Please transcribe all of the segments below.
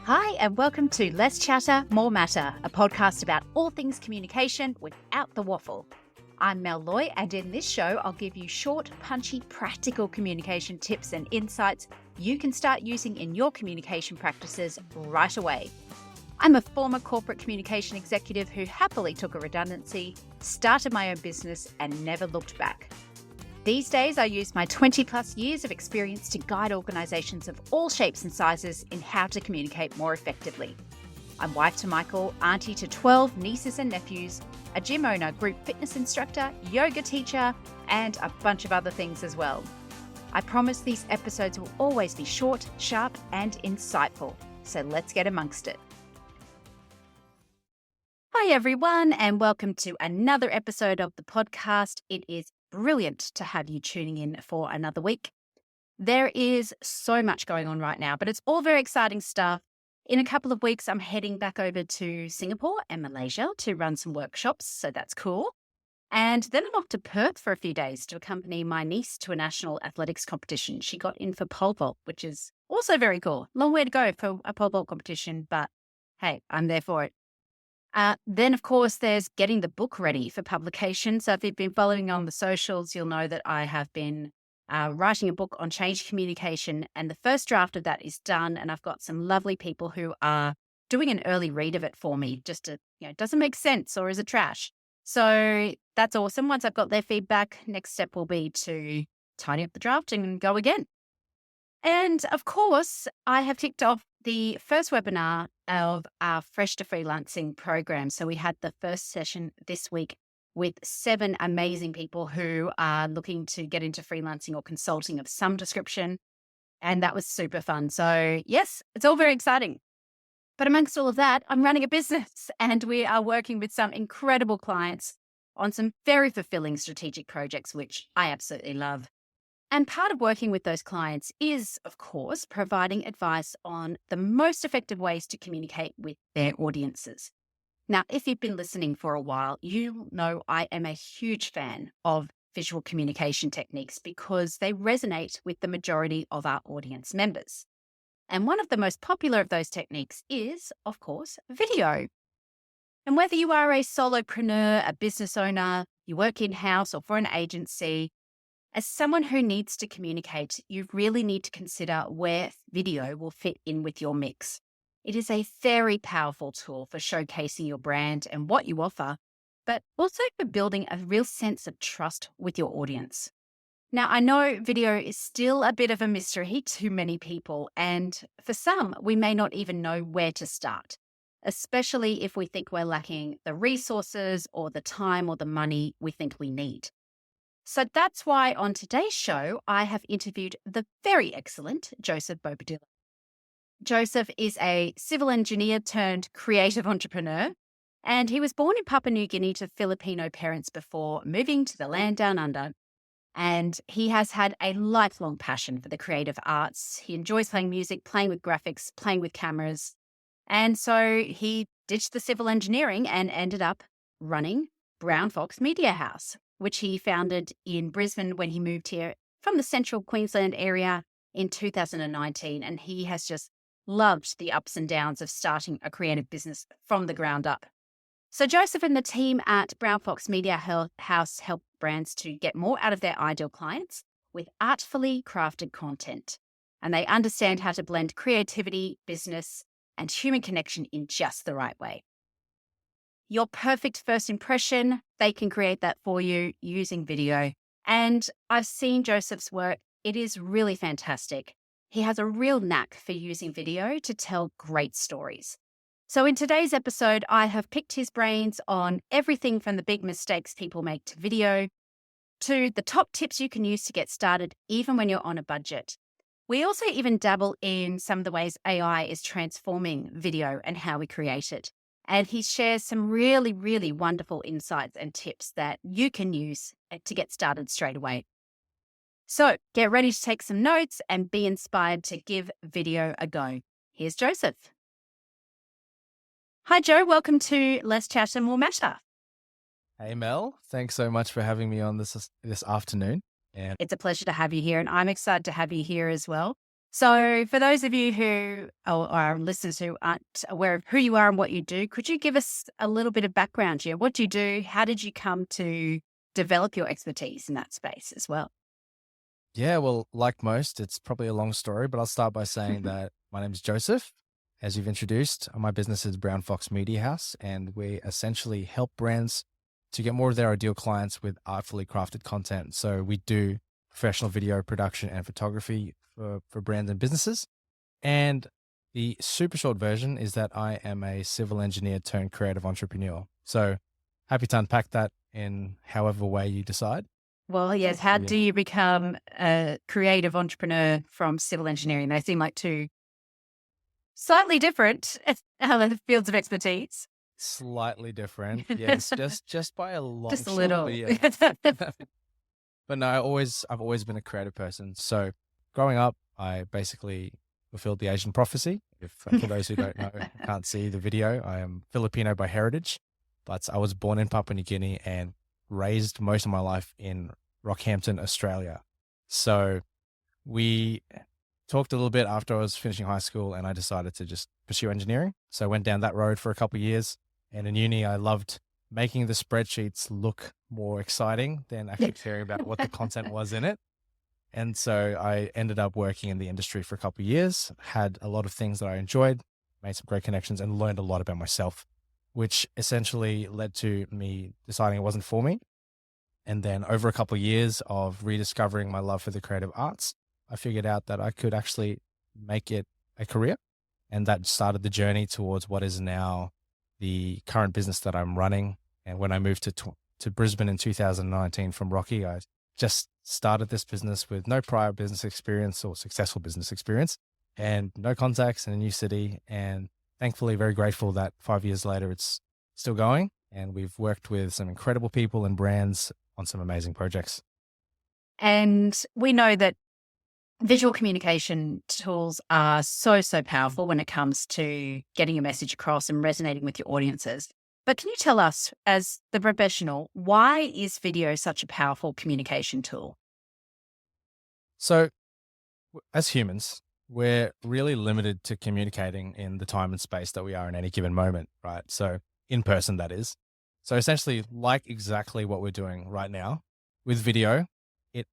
Hi, and welcome to Less Chatter, More Matter, a podcast about all things communication without the waffle. I'm Mel Loy, and in this show, I'll give you short, punchy, practical communication tips and insights you can start using in your communication practices right away. I'm a former corporate communication executive who happily took a redundancy, started my own business, and never looked back. These days, I use my 20 plus years of experience to guide organisations of all shapes and sizes in how to communicate more effectively. I'm wife to Michael, auntie to 12 nieces and nephews, a gym owner, group fitness instructor, yoga teacher, and a bunch of other things as well. I promise these episodes will always be short, sharp, and insightful. So let's get amongst it. Hi, everyone, and welcome to another episode of the podcast. It is brilliant to have you tuning in for another week. There is so much going on right now, but it's all very exciting stuff. In a couple of weeks, I'm heading back over to Singapore and Malaysia to run some workshops, so that's cool. And then I'm off to Perth for a few days to accompany my niece to a national athletics competition. She got in for pole vault, which is also very cool. Long way to go for a pole vault competition, but hey, I'm there for it. Then, of course, there's getting the book ready for publication. So if you've been following on the socials, you'll know that I have been writing a book on change communication, and the first draft of that is done. And I've got some lovely people who are doing an early read of it for me, just to, does it make sense or is it trash? So that's awesome. Once I've got their feedback, next step will be to tidy up the draft and go again. And of course, I have kicked off the first webinar of our Fresh to Freelancing program. So we had the first session this week with 7 amazing people who are looking to get into freelancing or consulting of some description. And that was super fun. So yes, it's all very exciting. But amongst all of that, I'm running a business and we are working with some incredible clients on some very fulfilling strategic projects, which I absolutely love. And part of working with those clients is, of course, providing advice on the most effective ways to communicate with their audiences. Now, if you've been listening for a while, you know I am a huge fan of visual communication techniques because they resonate with the majority of our audience members. And one of the most popular of those techniques is, of course, video. And whether you are a solopreneur, a business owner, you work in-house or for an agency, as someone who needs to communicate, you really need to consider where video will fit in with your mix. It is a very powerful tool for showcasing your brand and what you offer, but also for building a real sense of trust with your audience. Now, I know video is still a bit of a mystery to many people, and for some, we may not even know where to start, especially if we think we're lacking the resources or the time or the money we think we need. So that's why on today's show, I have interviewed the very excellent Joseph Bobadilla. Joseph is a civil engineer turned creative entrepreneur, and he was born in Papua New Guinea to Filipino parents before moving to the land down under. And he has had a lifelong passion for the creative arts. He enjoys playing music, playing with graphics, playing with cameras. And so he ditched the civil engineering and ended up running Brown Fox Media House, which he founded in Brisbane when he moved here from the central Queensland area in 2019. And he has just loved the ups and downs of starting a creative business from the ground up. So Joseph and the team at Brown Fox Media House help brands to get more out of their ideal clients with artfully crafted content. And they understand how to blend creativity, business, and human connection in just the right way. Your perfect first impression, they can create that for you using video. And I've seen Joseph's work. It is really fantastic. He has a real knack for using video to tell great stories. So in today's episode, I have picked his brains on everything from the big mistakes people make to video to the top tips you can use to get started, even when you're on a budget. We also even dabble in some of the ways AI is transforming video and how we create it. And he shares some really, really wonderful insights and tips that you can use to get started straight away. So get ready to take some notes and be inspired to give video a go. Here's Joseph. Hi, Joe. Welcome to Less Chatter, More Matter. Hey, Mel. Thanks so much for having me on this afternoon. It's a pleasure to have you here, and I'm excited to have you here as well. So, for those of you who or our listeners who aren't aware of who you are and what you do, could you give us a little bit of background here? What do you do? How did you come to develop your expertise in that space as well? Yeah, well, like most, it's probably a long story, but I'll start by saying that my name is Joseph. As you've introduced, my business is Brown Fox Media House, and we essentially help brands to get more of their ideal clients with artfully crafted content. So we do professional video production and photography for brands and businesses. And the super short version is that I am a civil engineer turned creative entrepreneur. So happy to unpack that in however way you decide. Well, yes. How Yeah. do you become a creative entrepreneur from civil engineering? They seem like two slightly different fields of expertise. Slightly different. Yes, just by a long Just a shot, little. but yeah. But no, I've always been a creative person. So growing up, I basically fulfilled the Asian prophecy. If for those who don't know, can't see the video, I am Filipino by heritage, but I was born in Papua New Guinea and raised most of my life in Rockhampton, Australia. So we talked a little bit after I was finishing high school, and I decided to just pursue engineering. So I went down that road for a couple of years. And in uni, I loved making the spreadsheets look more exciting than actually caring about what the content was in it. And so I ended up working in the industry for a couple of years, had a lot of things that I enjoyed, made some great connections, and learned a lot about myself, which essentially led to me deciding it wasn't for me. And then over a couple of years of rediscovering my love for the creative arts, I figured out that I could actually make it a career. And that started the journey towards what is now the current business that I'm running. And when I moved to Brisbane in 2019 from Rocky, I just started this business with no prior business experience or successful business experience and no contacts in a new city. And thankfully, very grateful that 5 years later, it's still going. And we've worked with some incredible people and brands on some amazing projects. And we know that visual communication tools are so powerful when it comes to getting your message across and resonating with your audiences. But can you tell us, as the professional, why is video such a powerful communication tool? So, as humans, we're really limited to communicating in the time and space that we are in any given moment, right? So, in person, that is. So, essentially, like exactly what we're doing right now with video, it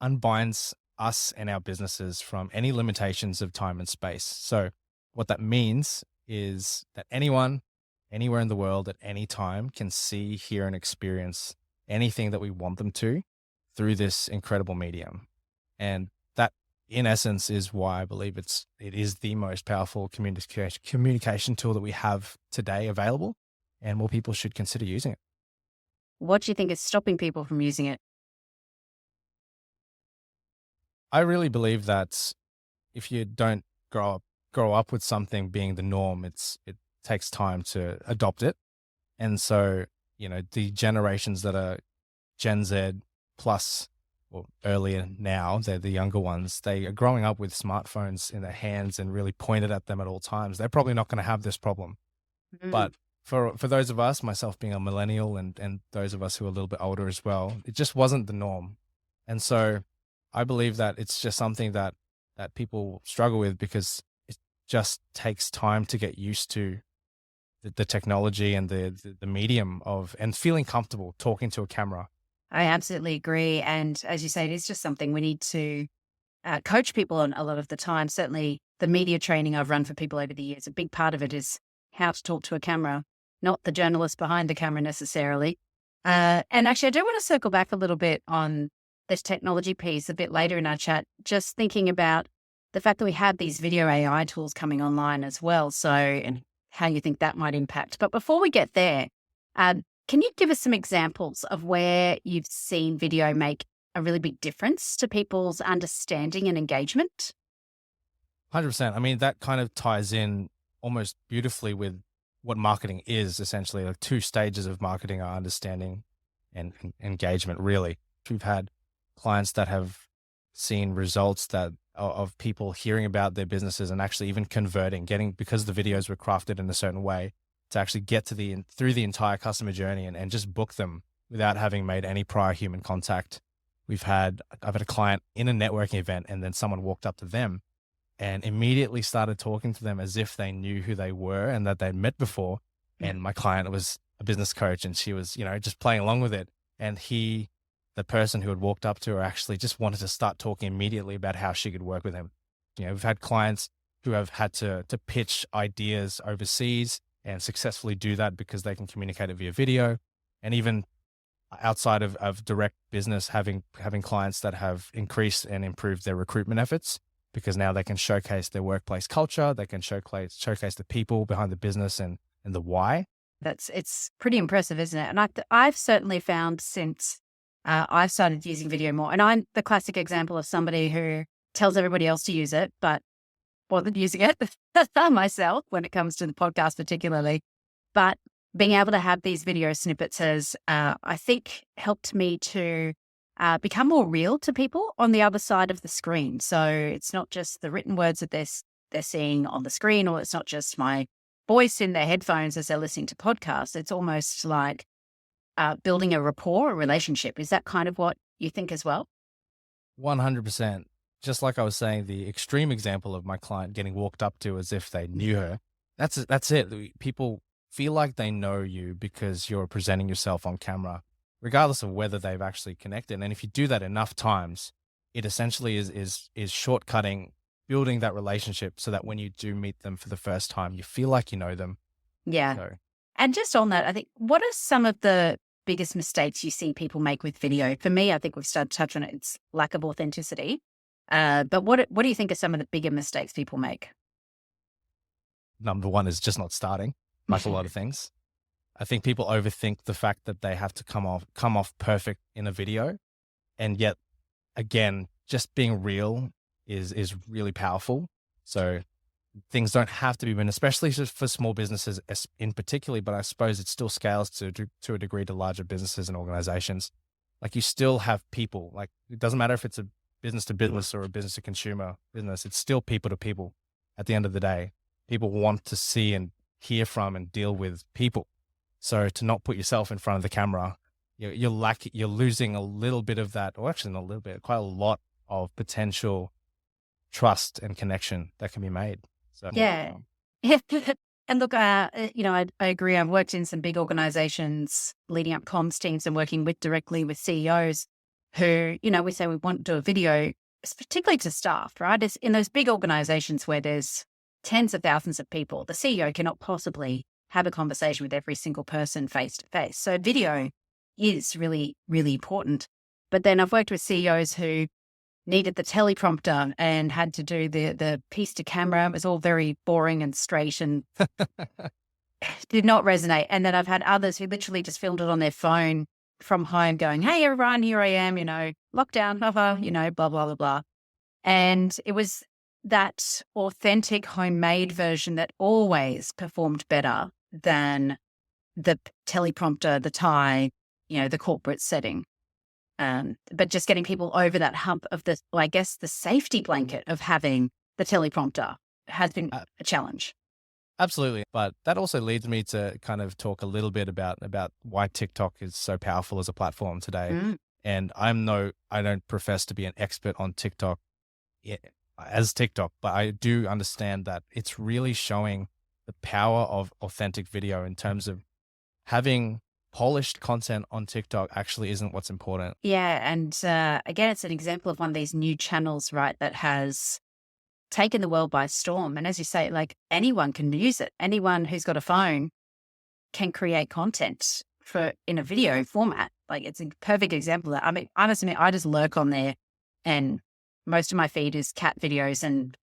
unbinds us and our businesses from any limitations of time and space. So, what that means is that anyone, anywhere in the world at any time can see, hear, and experience anything that we want them to through this incredible medium. And that, in essence, is why I believe it is the most powerful communication tool that we have today available, and more people should consider using it. What do you think is stopping people from using it? I really believe that if you don't grow up with something being the norm, it takes time to adopt it. And so, the generations that are Gen Z plus or earlier now, they're the younger ones, they are growing up with smartphones in their hands and really pointed at them at all times. They're probably not going to have this problem. But for those of us, myself being a millennial and those of us who are a little bit older as well, it just wasn't the norm. And so I believe that it's just something that people struggle with because it just takes time to get used to the technology and the medium of, and feeling comfortable talking to a camera. I absolutely agree. And as you say, it is just something we need to coach people on a lot of the time. Certainly the media training I've run for people over the years, a big part of it is how to talk to a camera, not the journalist behind the camera necessarily. And actually, I do want to circle back a little bit on this technology piece a bit later in our chat, just thinking about the fact that we have these video AI tools coming online as well. So, and how you think that might impact. But before we get there, can you give us some examples of where you've seen video make a really big difference to people's understanding and engagement? 100%. I mean, that kind of ties in almost beautifully with what marketing is essentially. Like two stages of marketing are understanding and engagement, really. We've had clients that have seen results that of people hearing about their businesses and actually even converting, because the videos were crafted in a certain way to actually get to through the entire customer journey and just book them without having made any prior human contact. I've had a client in a networking event, and then someone walked up to them and immediately started talking to them as if they knew who they were and that they'd met before. Yeah. And my client was a business coach, and she was, just playing along with it. And the person who had walked up to her, actually just wanted to start talking immediately about how she could work with him. We've had clients who have had to pitch ideas overseas and successfully do that because they can communicate it via video. And even outside of direct business, having clients that have increased and improved their recruitment efforts, because now they can showcase their workplace culture, they can showcase the people behind the business and the why. It's pretty impressive, isn't it? And I've certainly found since I've started using video more, and I'm the classic example of somebody who tells everybody else to use it, but wasn't using it myself when it comes to the podcast particularly. But being able to have these video snippets has, I think, helped me to become more real to people on the other side of the screen. So it's not just the written words that they're seeing on the screen, or it's not just my voice in their headphones as they're listening to podcasts. It's almost like building a rapport, a relationship. Is that kind of what you think as well? 100%. Just like I was saying, the extreme example of my client getting walked up to as if they knew her. That's it. People feel like they know you because you're presenting yourself on camera, regardless of whether they've actually connected. And if you do that enough times, it essentially is shortcutting building that relationship so that when you do meet them for the first time, you feel like you know them. Yeah. So, And just on that, I think, what are some of the biggest mistakes you see people make with video? For me, I think we've started to touch on it. It's lack of authenticity. But what do you think are some of the bigger mistakes people make? number one is just not starting, like a lot of things. I think people overthink the fact that they have to come off perfect in a video. And yet, again, just being real is really powerful. So things don't have to be written, especially just for small businesses in particular, but I suppose it still scales to a degree to larger businesses and organizations. Like, you still have people, like, it doesn't matter if it's a business to business or a business to consumer business, it's still people to people at the end of the day. People want to see and hear from and deal with people. So to not put yourself in front of the camera, you're losing a little bit of that, or actually not a little bit, quite a lot of potential trust and connection that can be made. So Yeah. And look, I agree. I've worked in some big organizations leading up comms teams and working directly with CEOs who, we say we want to do a video, particularly to staff, right? It's in those big organizations where there's tens of thousands of people. The CEO cannot possibly have a conversation with every single person face to face. So video is really, really important. But then I've worked with CEOs who needed the teleprompter and had to do the piece to camera. It was all very boring and straight and did not resonate. And then I've had others who literally just filmed it on their phone from home going, "Hey, everyone, here I am, lockdown, blah, blah, blah, blah, blah." And it was that authentic homemade version that always performed better than the teleprompter, the tie, the corporate setting. But just getting people over that hump of the safety blanket of having the teleprompter has been a challenge. Absolutely. But that also leads me to kind of talk a little bit about why TikTok is so powerful as a platform today. And I don't profess to be an expert on TikTok as TikTok, but I do understand that it's really showing the power of authentic video in terms of having polished content on TikTok actually isn't what's important. Yeah. And again, it's an example of one of these new channels, right, that has taken the world by storm. And as you say, like, anyone can use it. Anyone who's got a phone can create content in a video format. Like, it's a perfect example of that. I mean, I must admit, I just lurk on there, and most of my feed is cat videos and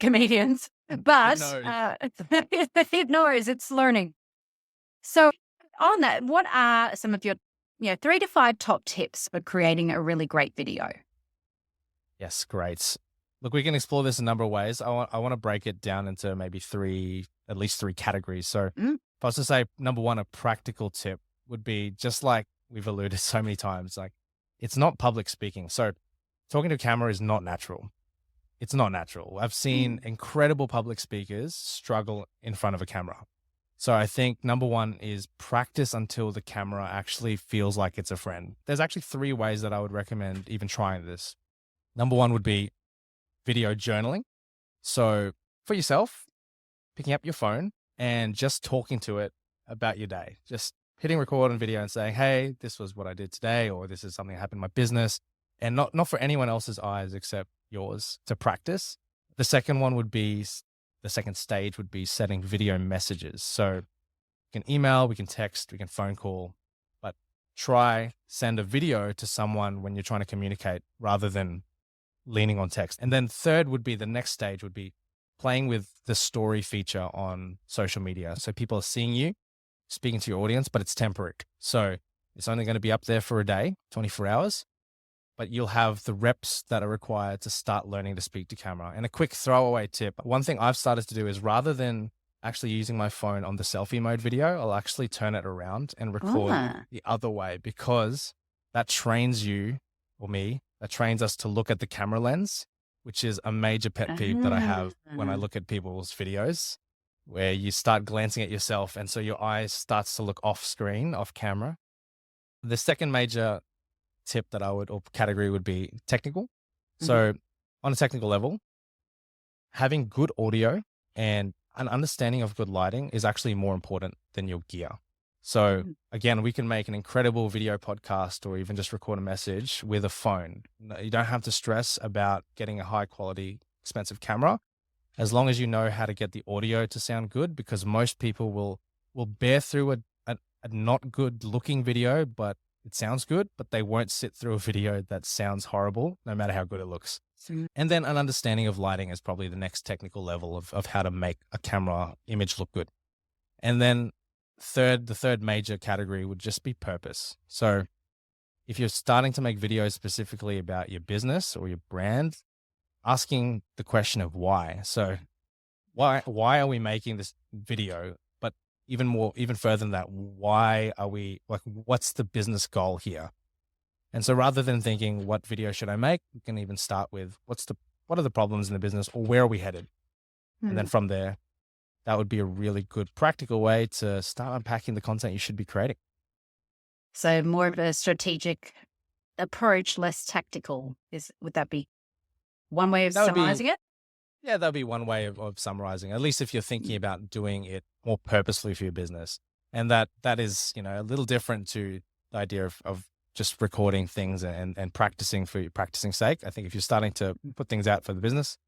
comedians. But it knows it's learning. So on that, what are some of your 3 to 5 top tips for creating a really great video? Yes, great. Look, we can explore this a number of ways. I want to break it down into maybe at least three categories. So if I was to say, number one, a practical tip would be, just like we've alluded so many times, like, it's not public speaking. So talking to a camera is not natural. It's not natural. I've seen incredible public speakers struggle in front of a camera. So I think number one is practice until the camera actually feels like it's a friend. There's actually 3 ways that I would recommend even trying this. Number one would be video journaling. So for yourself, picking up your phone and just talking to it about your day, just hitting record on video and saying, hey, this was what I did today, or this is something that happened in my business, and not for anyone else's eyes except yours to practice. The second one would be, the second stage would be setting video messages. So we can email, we can text, we can phone call, but try send a video to someone when you're trying to communicate rather than leaning on text. And then third would be, the next stage would be playing with the story feature on social media. So people are seeing you, speaking to your audience, but it's temporary. So it's only going to be up there for a day, 24 hours, but you'll have the reps that are required to start learning to speak to camera. And a quick throwaway tip, one thing I've started to do is, rather than actually using my phone on the selfie mode video, I'll actually turn it around and record the other way, because that trains you, or me, that trains us to look at the camera lens, which is a major pet peeve that I have when I look at people's videos, where you start glancing at yourself and so your eyes starts to look off screen, off camera. The second major tip that I would, or category, would be technical. So on a technical level, having good audio and an understanding of good lighting is actually more important than your gear. So again, we can make an incredible video podcast or even just record a message with a phone. You don't have to stress about getting a high quality, expensive camera, as long as you know how to get the audio to sound good, because most people will bear through a not good looking video, but it sounds good, but they won't sit through a video that sounds horrible, no matter how good it looks. And then an understanding of lighting is probably the next technical level of how to make a camera image look good. And then the third major category would just be purpose. So if you're starting to make videos specifically about your business or your brand, asking the question of why. So why are we making this video? But even further than that, why are we, like, what's the business goal here? And so rather than thinking, what video should I make? We can even start with, what are the problems in the business, or where are we headed? And then from there, that would be a really good practical way to start unpacking the content you should be creating. So more of a strategic approach, less tactical. Would that be one way of summarizing it? Yeah, that would be one way of summarizing, at least if you're thinking about doing it more purposefully for your business. And that is, a little different to the idea of just recording things and practicing for practicing sake. I think if you're starting to put things out for the business,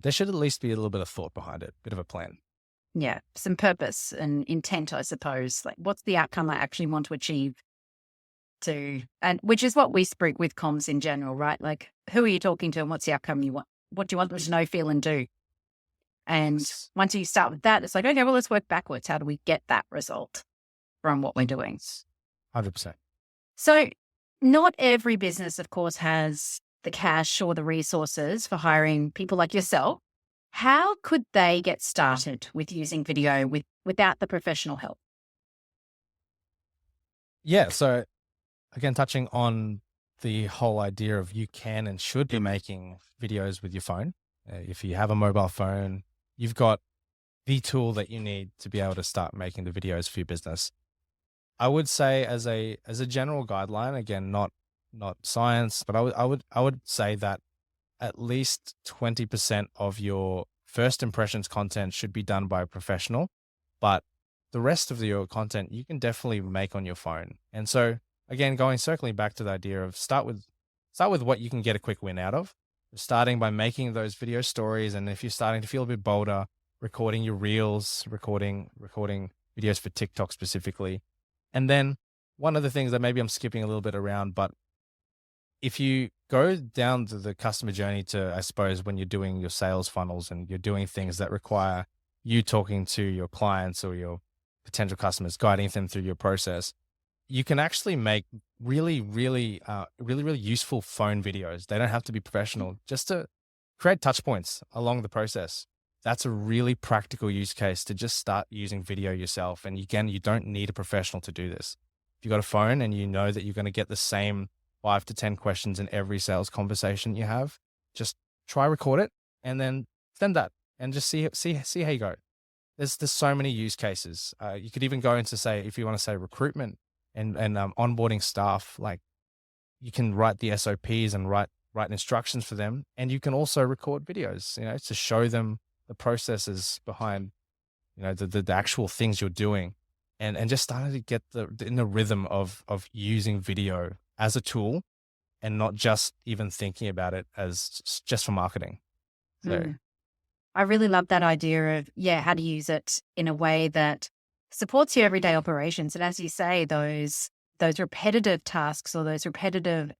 there should at least be a little bit of thought behind it, a bit of a plan. Yeah, some purpose and intent, I suppose. Like, what's the outcome I actually want to achieve? And which is what we speak with comms in general, right? Like, who are you talking to, and what's the outcome you want? What do you want them to know, feel, and do? And once you start with that, it's like, okay, well, let's work backwards. How do we get that result from what we're doing? 100%. So not every business, of course, has the cash or the resources for hiring people like yourself. How could they get started with using video without the professional help? Yeah. So again, touching on the whole idea of, you can and should be making videos with your phone. If you have a mobile phone, you've got the tool that you need to be able to start making the videos for your business. I would say as a general guideline, again, not science, but I would say that at least 20% of your first impressions content should be done by a professional, but the rest of your content you can definitely make on your phone. And so again, circling back to the idea of start with what you can get a quick win out of, starting by making those video stories. And if you're starting to feel a bit bolder, recording your reels, recording videos for TikTok specifically. And then one of the things that maybe I'm skipping a little bit around, but if you go down to the customer journey to, I suppose, when you're doing your sales funnels and you're doing things that require you talking to your clients or your potential customers, guiding them through your process, you can actually make really useful phone videos. They don't have to be professional, just to create touch points along the process. That's a really practical use case to just start using video yourself. And again, you don't need a professional to do this. If you've got a phone and you know that you're going to get the same 5 to 10 questions in every sales conversation you have, just try record it and then send that and just see how you go. There's so many use cases. You could even go into, say, if you want to say recruitment and onboarding staff, like you can write the SOPs and write write instructions for them. And you can also record videos, to show them the processes behind, the actual things you're doing, and just starting to get in the rhythm of using video as a tool and not just even thinking about it as just for marketing. So Mm. I really love that idea of, how to use it in a way that supports your everyday operations. And as you say, those repetitive tasks or those repetitive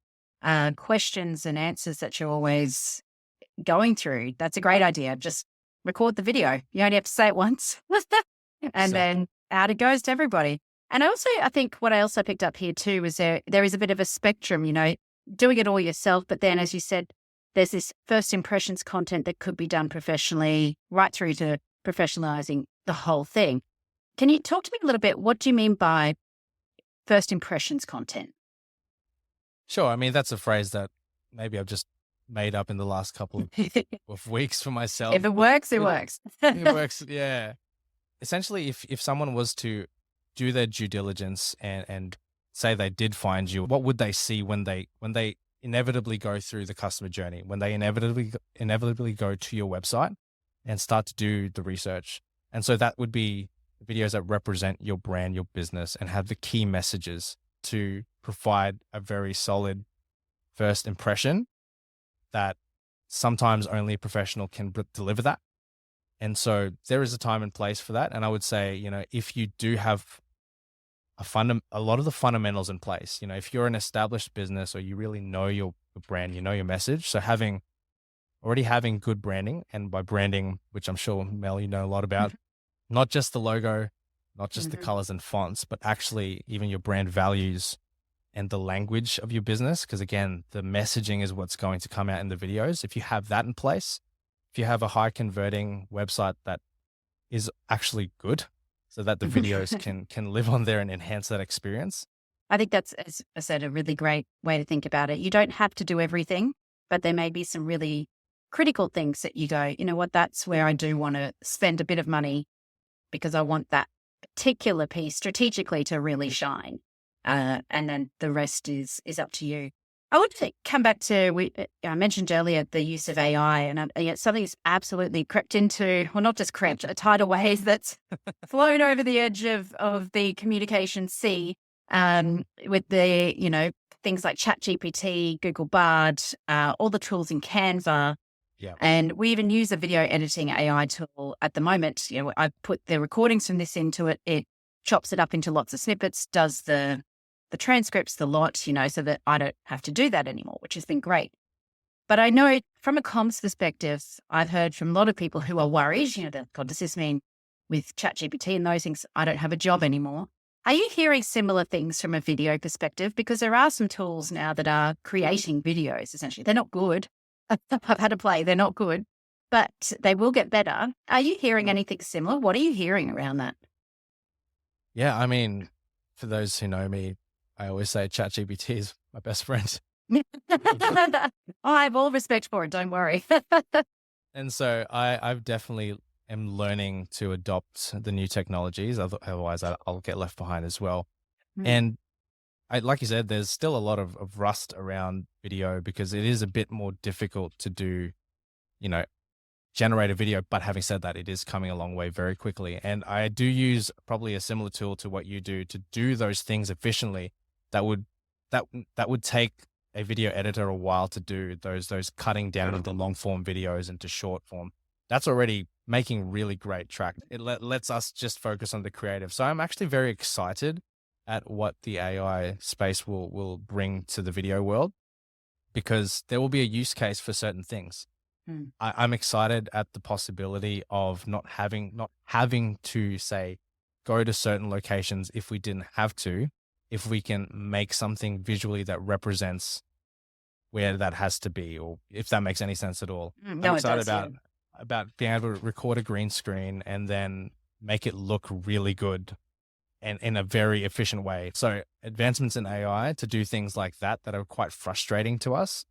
questions and answers that you're always going through, that's a great idea. Just record the video. You only have to say it once and then out it goes to everybody. And I think what I also picked up here too is there is a bit of a spectrum, doing it all yourself. But then, as you said, there's this first impressions content that could be done professionally, right through to professionalizing the whole thing. Can you talk to me a little bit? What do you mean by first impressions content? Sure. I mean, that's a phrase that maybe I've just made up in the last couple of weeks for myself. If it works, it works. It works. Yeah. Essentially, if someone was to do their due diligence and say they did find you, what would they see when they inevitably go through the customer journey, when they inevitably go to your website and start to do the research? And so that would be videos that represent your brand, your business, and have the key messages to provide a very solid first impression that sometimes only a professional can deliver that. And so there is a time and place for that. And I would say, if you do have a lot of the fundamentals in place, if you're an established business or you really know your brand, your message. So already having good branding, and by branding, which I'm sure, Mel, you know a lot about, not just the logo, not just the colors and fonts, but actually even your brand values and the language of your business. Because again, the messaging is what's going to come out in the videos. If you have that in place, if you have a high converting website that is actually good, so that the videos can live on there and enhance that experience. I think that's, as I said, a really great way to think about it. You don't have to do everything, but there may be some really critical things that you go, you know what, that's where I do want to spend a bit of money because I want that particular piece strategically to really shine. And then the rest is up to you. I want to come back to, I mentioned earlier the use of AI, and something that's absolutely crept into, well, not just crept, a tidal wave that's flown over the edge of the communication sea, with the, things like ChatGPT, Google Bard, all the tools in Canva. Yeah. And we even use a video editing AI tool at the moment. I put the recordings from this into it. It chops it up into lots of snippets, does the transcripts, the lot, so that I don't have to do that anymore, which has been great. But I know from a comms perspective, I've heard from a lot of people who are worried, that, God, does this mean with ChatGPT and those things, I don't have a job anymore? Are you hearing similar things from a video perspective? Because there are some tools now that are creating videos, essentially. They're not good. I've had to play. They're not good, but they will get better. Are you hearing anything similar? What are you hearing around that? Yeah. I mean, for those who know me, I always say ChatGPT is my best friend. I have all respect for it. Don't worry. And so I've definitely am learning to adopt the new technologies. Otherwise, I'll get left behind as well. And like you said, there's still a lot of rust around video because it is a bit more difficult to do, generate a video. But having said that, it is coming a long way very quickly. And I do use probably a similar tool to what you do to do those things efficiently. That would take a video editor a while to do, those cutting down of the long form videos into short form. That's already making really great traction. It lets us just focus on the creative. So I'm actually very excited at what the AI space will bring to the video world, because there will be a use case for certain things. I'm excited at the possibility of not having to say, go to certain locations if we didn't have to, if we can make something visually that represents where that has to be, or if that makes any sense at all. No, I'm excited it does, about being able to record a green screen and then make it look really good and in a very efficient way. So advancements in AI to do things like that are quite frustrating to us,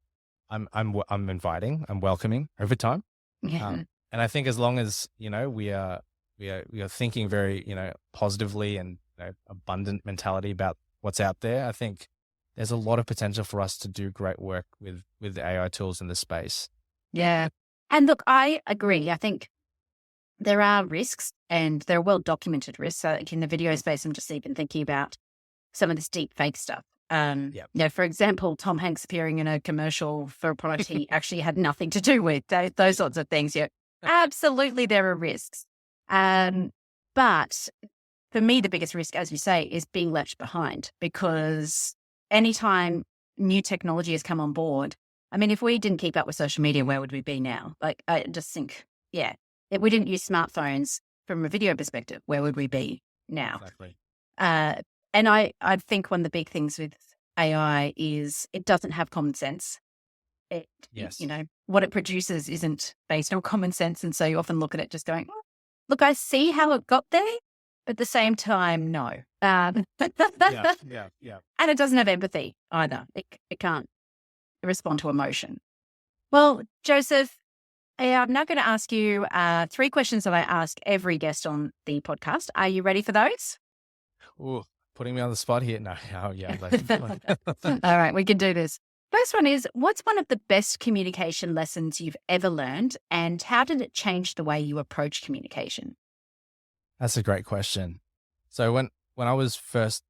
I'm welcoming over time. Yeah. And I think as long as, we are thinking very, positively and abundant mentality about what's out there, I think there's a lot of potential for us to do great work with the AI tools in this space. Yeah. And look, I agree. I think there are risks, and there are well-documented risks. So like in the video space, I'm just even thinking about some of this deep fake stuff. For example, Tom Hanks appearing in a commercial for a product he actually had nothing to do with, those sorts of things. Yeah, absolutely there are risks. But for me, the biggest risk, as you say, is being left behind, because anytime new technology has come on board, I mean, if we didn't keep up with social media, where would we be now? Like, I just think, if we didn't use smartphones from a video perspective, where would we be now? Exactly. And I think one of the big things with AI is it doesn't have common sense. Yes. What it produces isn't based on common sense. And so you often look at it just going, look, I see how it got there, but at the same time, no. Yeah. And it doesn't have empathy either. It can't respond to emotion. Well, Joseph, I'm now going to ask you 3 questions that I ask every guest on the podcast. Are you ready for those? Ooh, putting me on the spot here. No, yeah. All right, we can do this. First one is, what's one of the best communication lessons you've ever learned, and how did it change the way you approach communication? That's a great question. So when I was first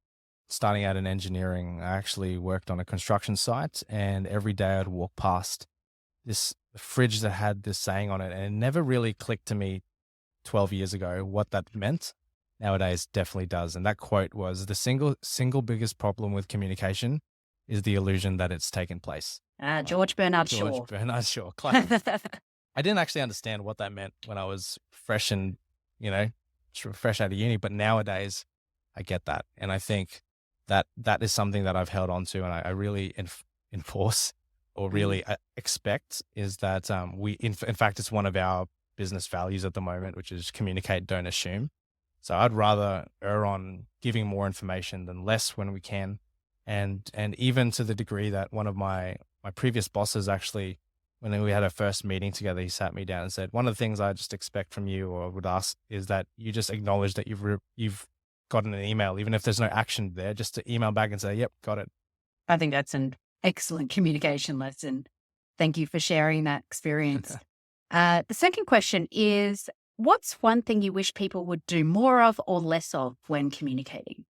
starting out in engineering, I actually worked on a construction site, and every day I'd walk past this fridge that had this saying on it, and it never really clicked to me 12 years ago what that meant. Nowadays definitely does. And that quote was, the single biggest problem with communication is the illusion that it's taken place. George Bernard Shaw. George Bernard Shaw. Classic. I didn't actually understand what that meant when I was fresh and, fresh out of uni, but nowadays I get that. And I think that is something that I've held on to, and I really enforce or really expect, is that in fact, it's one of our business values at the moment, which is communicate, don't assume. So I'd rather err on giving more information than less when we can. And even to the degree that one of my previous bosses actually, when we had our first meeting together, he sat me down and said, one of the things I just expect from you, or would ask, is that you just acknowledge that you've gotten an email, even if there's no action there, just to email back and say, yep, got it. I think that's an excellent communication lesson. Thank you for sharing that experience. The second question is, what's one thing you wish people would do more of or less of when communicating?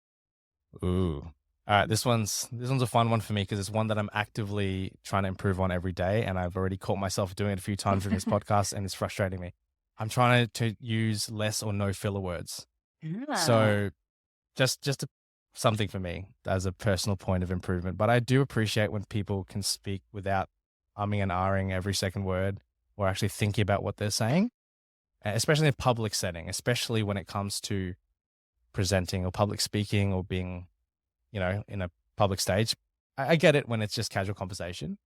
Ooh. All right, this one's a fun one for me, because it's one that I'm actively trying to improve on every day, and I've already caught myself doing it a few times in this podcast, and it's frustrating me. I'm trying to use less or no filler words. So just something for me as a personal point of improvement. But I do appreciate when people can speak without umming and ahhing every second word, or actually thinking about what they're saying, especially in a public setting, especially when it comes to presenting or public speaking or being, in a public stage. I get it when it's just casual conversation.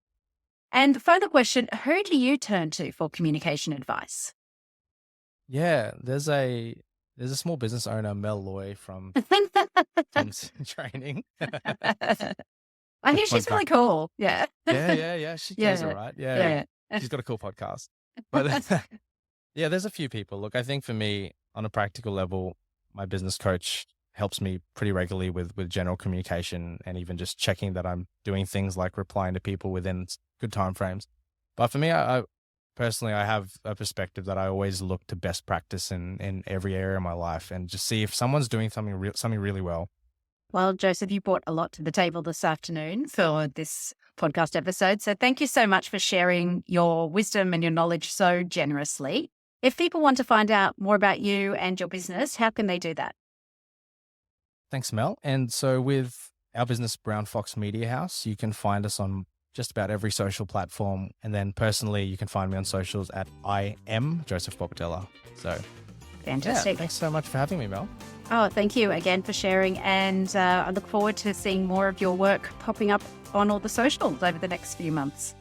And further question, who do you turn to for communication advice? Yeah, there's a small business owner, Mel Loy from Tom's Training. I hear she's really cool. Yeah. Yeah. She does all right. Yeah. She's got a cool podcast. But yeah, there's a few people. Look, I think for me, on a practical level, my business coach helps me pretty regularly with general communication, and even just checking that I'm doing things like replying to people within good time frames. But for me, I personally, I have a perspective that I always look to best practice in every area of my life, and just see if someone's doing something really well. Well, Joseph, you brought a lot to the table this afternoon for this podcast episode. So thank you so much for sharing your wisdom and your knowledge so generously. If people want to find out more about you and your business, how can they do that? Thanks, Mel. And so with our business, Brown Fox Media House, you can find us on just about every social platform. And then personally, you can find me on socials at I am Joseph Bobadilla. So fantastic. Yeah, thanks so much for having me, Mel. Oh, thank you again for sharing. And I look forward to seeing more of your work popping up on all the socials over the next few months.